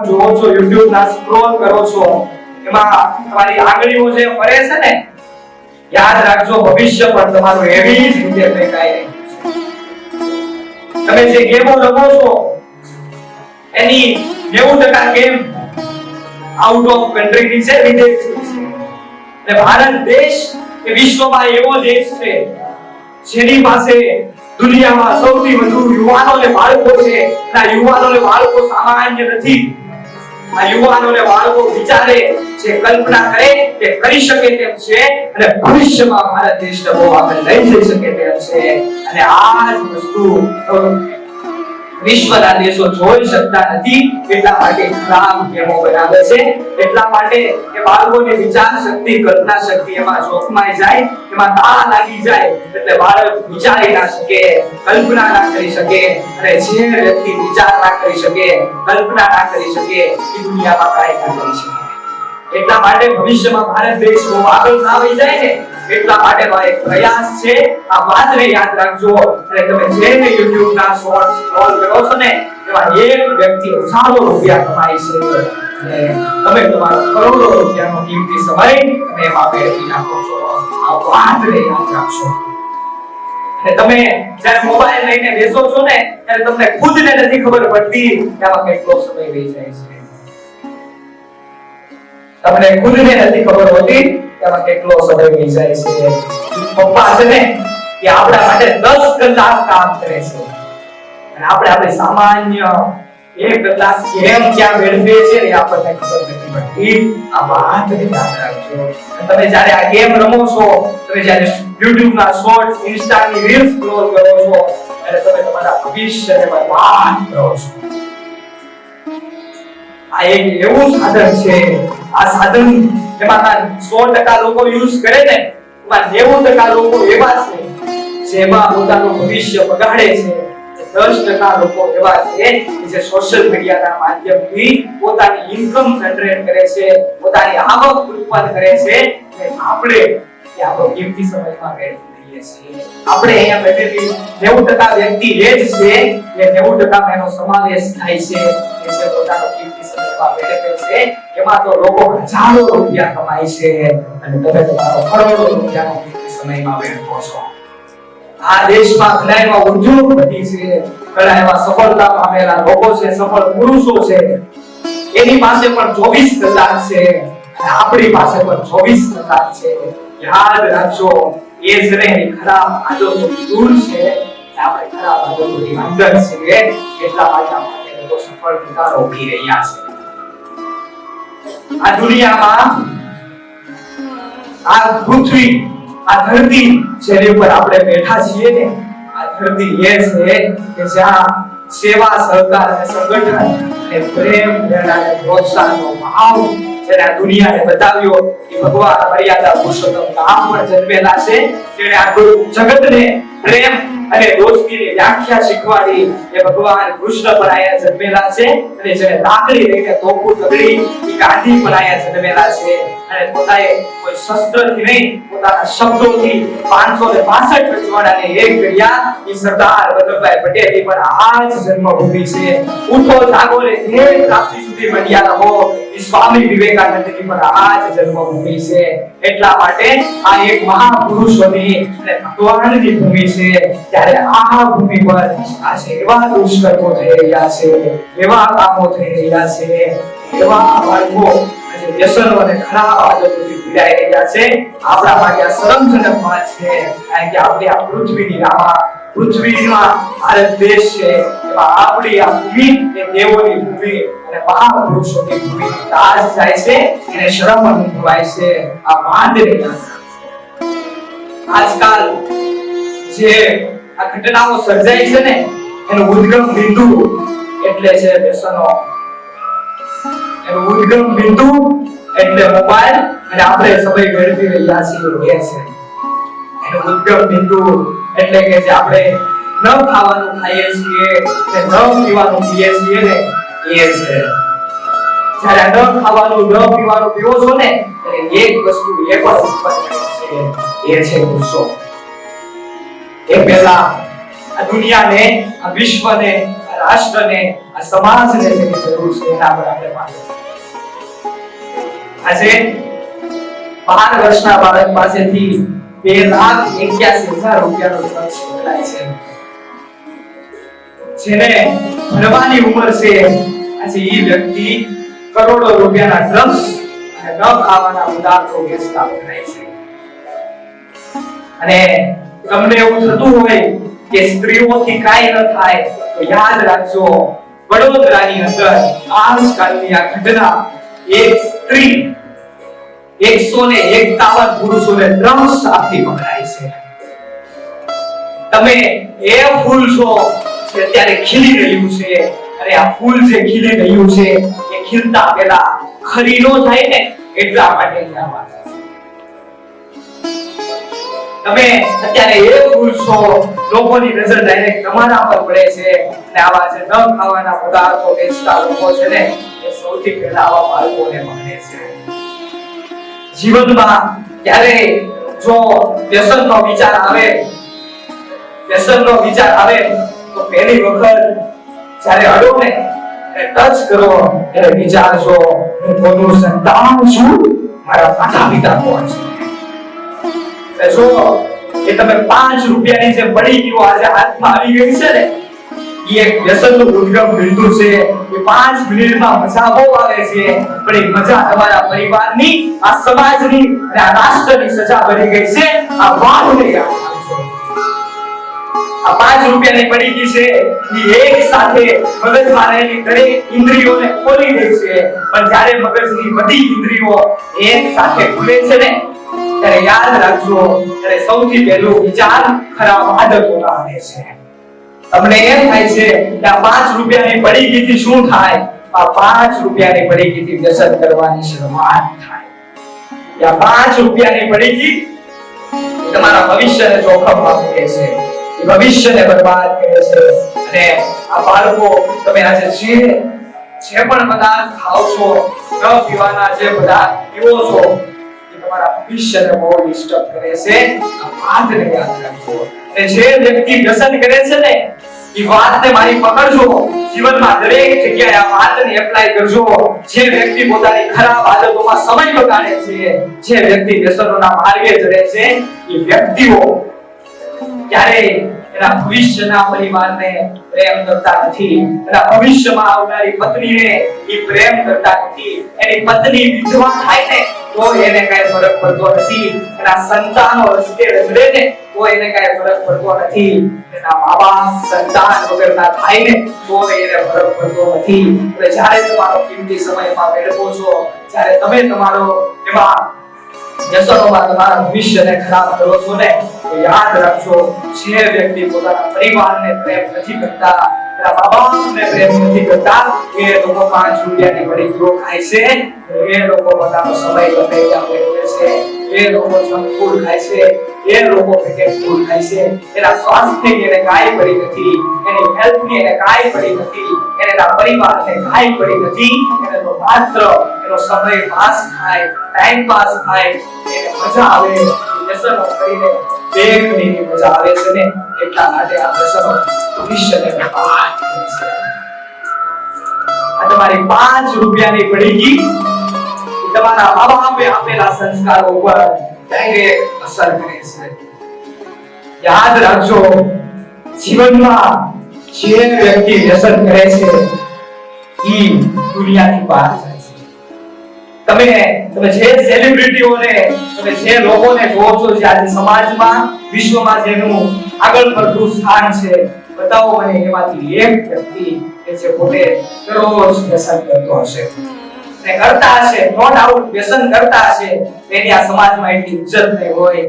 જોવો છો YouTube ના સ્ક્રોલ કરો છો એમાં તમારી આંગળીઓ જે ફરે છે ને, યાદ રાખજો ભવિષ્ય પણ તમારું એવી જ રીતે ફેંકાઈ રહ્યું છે. તમે જે ગેમો રમો છો એની 90% ગેમ આઉટ ઓફ કન્ટ્રી ની છે, વિદેશી છે. અને ભારત દેશ એ વિશ્વમાં એવો દેશ છે જેની પાસે દુનિયામાં સૌથી વધુ યુવાનો અને બાળકો છે. આ યુવાનો અને બાળકો સામાન્ય નથી. આ યુવાનો અને બાળકો વિચારે છે, કલ્પના કરે તે કરી શકે તેમ છે અને ભવિષ્યમાં ભારત દેશને બહુ આગળ લઈ જઈ શકે તેમ છે. અને આ જ વસ્તુ વિશ્વના દેશો જોઈ શકતા નથી, એટલા માટે ખરાબ ગેમો બનાવે છે. એટલા માટે કે બાળકોની વિચાર શક્તિ, કલ્પના શક્તિ એમાં જોખમાઈ જાય, એમાં તાળા લાગી જાય, એટલે બાળક વિચારી ના શકે, કલ્પના ના કરી શકે. અને જે વ્યક્તિ વિચાર ના કરી શકે, કલ્પના ના કરી શકે, એ દુનિયામાં કાંઈ ના કરી શકે. એટલા માટે ભવિષ્યમાં ભારત દેશ બહુ આગળ ના વહી જાય ને, એટલા માટે મારો એક પ્રયાસ છે. આ વાતને યાદ રાખજો. અને તમે જે YouTube ના શોર્ટ સ્ક્રોલ કરો છો ને, એમાં એક વ્યક્તિ હજારો રૂપિયા કમાય છે અને તમે તમારો કરોડો રૂપિયાનો કિંમતી સમય તમે એમાં વેડફી નાખો છો. આ વાતને યાદ રાખજો. અને તમે જ્યારે મોબાઈલ લઈને બેસો છો ને, ત્યારે તમને ખુદને નથી ખબર પડતી કે આમાં કેટલો સમય વહી જાય છે. તમને ખુદને નથી ખબર હોતી કે આમાં કેટલો સમય વહી જાય છે. પપ્પા છે ને, એ આપણા માટે 10 કલાક કામ કરે છે અને આપણે આપણી સામાન્ય 1 કલાક કેમ ક્યાં વેડફે છે એ આપણને ખબર નથી પડતી. આ વાતને યાદ રાખજો. તમે જ્યારે આ ગેમ રમો છો, તમે જ્યારે YouTube ના શોર્ટ્સ, Insta ની રીલ્સ સ્ક્રોલ કરો છો, ત્યારે તમે તમારા ભવિષ્યને બરબાદ કરો છો. આ એક એવું સાધન છે, આ સાધન એમાં 100% લોકો યુઝ કરે ને, એમાં 90% લોકો એવા છે જેમાં પોતાનું ભવિષ્ય બગાડે છે. 10% લોકો એવા છે જે સોશિયલ મીડિયાના માધ્યમથી પોતાની ઇન્કમ જનરેટ કરે છે, પોતાની આવક ઉત્પન્ન કરે છે. અને આપણે આપણો કિંમતી સમયમાં વેડફી દઈએ છીએ. આપણે અહીંયા બેઠેલી 90% વ્યક્તિ એ જ છે કે 90% એનો સમાવેશ થાય છે કે જે પોતાનો કિંમતી સમયમાં વેડફે છે. એમાં તો લોકો હજારો રૂપિયા કમાય છે અને તમે તમારો કરોડો રૂપિયાનો કિંમતી સમયમાં વેડફો છો. આ દેશમાં ઘણા એવા ઉદ્યોગપતિ છે, ઘણા એવા સફળતા પામેલા લોકો છે, સફળ પુરુષો છે, એની પાસે પણ 24 કલાક છે અને આપણી પાસે પણ 24 કલાક છે. યાદ રાખજો, એ જ નહીં, ખરાબ આદતો દૂર છે, આપણે ખરાબ આદતોની અંદર છે. એટલા માટે આપણે લોકો સફળ થતા રોકી રહ્યા છે. આ દુનિયામાં આ પૃથ્વી, આ ધરતી જેની ઉપર આપણે બેઠા છીએ ને, આ ધરતી એ છે કે જ્યાં સેવા, સહકાર અને સંગઠન અને પ્રેમ, દયા અને પ્રોત્સાહનનો ભાવ જેને આ દુનિયાને બતાવ્યો, એ ભગવાન મર્યાદા પુરુષોત્તમ રામ પણ જન્મેલા છે. જેણે આ જગતને પ્રેમ અને દોસ્તીની વ્યાખ્યા શીખવાડી, એ ભગવાન કૃષ્ણ પણ અહીંયા જન્મેલા છે. અને જેને લાકડી લઈને તોપુ તગડી, એ ગાંધી પણ અહીંયા જન્મેલા છે. અને પોતાએ કોઈ શસ્ત્રથી નહીં, પોતાના શબ્દોથી 562 રજવાડાને એક કર્યા. એ સરદાર વલ્લભભાઈ પટેલની પણ આ જ જન્મભૂમિ છે. ઉઠો જાગો ને ધ્યેય પ્રાપ્તિ સુધી મંડ્યા રહો, એ સ્વામી વિવેકાનંદની પણ આ જ જન્મભૂમિ છે. એટલા માટે આ એક મહાપુરુષોની અને ભગવાનની ભૂમિ છે. ત્યારે આ ભૂમિ પર આજે એવા દુષ્કર્મો થઈ રહ્યા છે, એવા કામો થઈ રહ્યા છે, એવા બાળકો આજે વ્યસનો અને ખરાબ આદતોથી પીડાઈ રહ્યા છે. આપણા માટે આ શરમજનક વાત છે, કારણ કે આપણે આ પૃથ્વીની રામા, પૃથ્વીમાં ભારત દેશ છે, એમાં આપણી આ ભૂમિ એ દેવોની ભૂમિ અને મહાપુરુષોની ભૂમિ તાજ જાય છે. એને શરમ અનુભવાય છે. આ વાતને યાદ રાખજો. આજકાલ જે આ ઘટનાઓ સર્જાય છે ને, એનું ઉદ્ગમ બિંદુ એટલે છે વ્યસનો. એનું ઉદ્ગમ બિંદુ એટલે મોબાઈલ અને આપણે સમય વેડફી રહ્યા છીએ એ છે. એનું ઉદ્ગમ બિંદુ એટલે કે જે આપણે ન ખાવાનું ખાઈએ છીએ અને ન પીવાનું પીએ છીએ ને, એ છે. જ્યારે ન ખાવાનું, ન પીવાનું પીવો છો ને, ત્યારે એક વસ્તુ એ પણ ઉત્પન્ન થાય છે, એ છે ગુસ્સો. એ પહેલા આ દુનિયાને, આ વિશ્વને, આ આ રાષ્ટ્રને, આ સમાજને જેની જરૂર છે એના પર આપણે માનવું. આજે 12 વર્ષના બાળક પાસેથી 2,81,000 રૂપિયાનો ખર્ચ કરાય છે. જેને ભણવાની ઉંમર છે, આજે એ વ્યક્તિ કરોડો રૂપિયાના ડ્રગ્સ અને ન ખાવાના પદાર્થો વેચતા પકડાય છે. અને તમને એવું થતું હોય કે સ્ત્રીઓથી કાંઈ ન થાય, તો યાદ રાખજો, વડોદરાની અંદર આજકાલની આ ઘટના, એક સ્ત્રી 151 પુરુષોને ડ્રગ્સ આપતી પકડાય છે. તમે એ ફૂલ છો જે અત્યારે ખીલી રહ્યું છે, અને આ ફૂલ જે ખીલી રહ્યું છે એ ખીલતા પહેલા ખરી નો થાય ને, એટલા માટે આ વાત છે. તમે અત્યારે એ ફૂલ છો, લોકોની નજર ડાયરેક્ટ તમારા પર પડે છે, અને આવા જે ન ખાવાના પદાર્થો વેચતા લોકો છે ને, એ સૌથી પહેલા આવા બાળકોને પકડે છે. જીવનમાં ક્યારે જો વ્યસનનો વિચાર આવે તો પહેલી વખત જ્યારે અડો ને, ટચ કરો, ત્યારે વિચારજો, હું કોનું સંતાન છું, મારા માતા પિતા કોણ છે. જો એ તમે 5 રૂપિયાની જે પડી ગયો આજે હાથમાં આવી ગઈ છે ને, એ એક વ્યસનનું ઉદ્ગમ બિંદુ છે. એ 5 મિનિટમાં મજા બહુ આવે છે, પણ એ મજા તમારા પરિવારની, આ સમાજની અને આ રાષ્ટ્રની સજા બની ગઈ છે. આ વાતને યાદ રાખજો. આ 5 રૂપિયાની પડી ગઈ છે, એ એક સાથે મગજમાં રહેલી દરેક ઇન્દ્રિયોને ખોલી દે છે. પણ જ્યારે મગજની બધી ઇન્દ્રિયો એક સાથે ખુલે છે ને, ત્યારે યાદ રાખજો, ત્યારે સૌથી પહેલો વિચાર ખરાબ આદતોનો આવે છે. તમને એમ થાય છે કે આ 5 રૂપિયાની પડીકીથી શું થાય? આ 5 રૂપિયાની પડીકીથી વ્યસન કરવાની શરૂઆત થાય. આ 5 રૂપિયાની પડીકી તમારા ભવિષ્યને જોખમમાં મૂકે છે, એ ભવિષ્યને બરબાદ કરે છે. અને આ બાળકો, તમે આજે જે પણ પદાર્થ ખાઓ છો, ન પીવાના જે પદાર્થ પીવો છો, તમારા ભવિષ્યને બહુ ડિસ્ટર્બ કરે છે. આ વાતને યાદ રાખજો. અને જે વ્યક્તિ વ્યસન કરે છે ને, એ વાતને મારી પકડજો, જીવનમાં દરેક જગ્યાએ આ વાતને એપ્લાય કરજો. જે વ્યક્તિ પોતાની ખરાબ આદતોમાં સમય બગાડે છે, જે વ્યક્તિ વ્યસનોના માર્ગે ચડે છે, એ વ્યક્તિઓ ક્યારેય એના ભવિષ્યના પરિવારને પ્રેમ કરતા નથી. એના ભવિષ્યમાં આવનારી પત્નીને એ પ્રેમ કરતા નથી. એની પત્ની વિધવા થાય ને તો એને કઈ ફરક પડતો નથી. એના સંતાનો રસ્તે રખડે ને તો એને કઈ ફરક પડતો નથી. એના મા-બાપ સંતાન વગરના થાય ને તો એને ફરક પડતો નથી. એટલે જ્યારે તમારો કિંમતી સમયમાં મેળવો છો, જ્યારે તમે તમારો એમાં વ્યસનોમાં તમારા ભવિષ્યને ખરાબ કરો છો ને, તો યાદ રાખજો, જે વ્યક્તિ પોતાના પરિવારને પ્રેમ નથી કરતા, એના મા-બાપને પ્રેમ નથી કરતા, એ લોકો 5 રૂપિયાની પડીકીઓ ખાય છે, એ લોકો પોતાનો સમય ગમે ત્યાં વેડફે છે, એ લોકો જંક ફૂડ ખાય છે, એ લોકો પેકેટ ફૂડ ખાય છે. એના સ્વાસ્થ્યની એને કાંઈ પડી નથી, એની હેલ્થની એને કાંઈ પડી નથી, એના પરિવારને કાંઈ પડી નથી. એને તો માત્ર એનો સમય પાસ થાય, ટાઈમ પાસ થાય, એને મજા આવે. વ્યસનો કરીને 2 મિનિટની મજા આવે છે ને, એટલા માટે આ વ્યસનો ભવિષ્યને બરબાદ કરે છે. આ તમારી 5 રૂપિયાની પડીકી તમારા મા-બાપે આપેલા સંસ્કારો ઉપર ડાયરેક્ટ અસર કરે છે. યાદ રાખજો, જીવનમાં જે વ્યક્તિ વ્યસન કરે છે, એ દુનિયાથી બહાર જાય છે. તમે જે સેલિબ્રિટીઓને, તમે જે લોકોને જોવો છો, જે આજે સમાજમાં, વિશ્વમાં જેનું આગળ પડતું સ્થાન છે, બતાવો મને એમાંથી એક વ્યક્તિ કે જે પોતે દરરોજ વ્યસન કરતો હશે, ને કરતા હશે, નો ડાઉટ વ્યસન કરતા હશે, એની આ સમાજમાં એટલી ઇજ્જત નહીં હોય.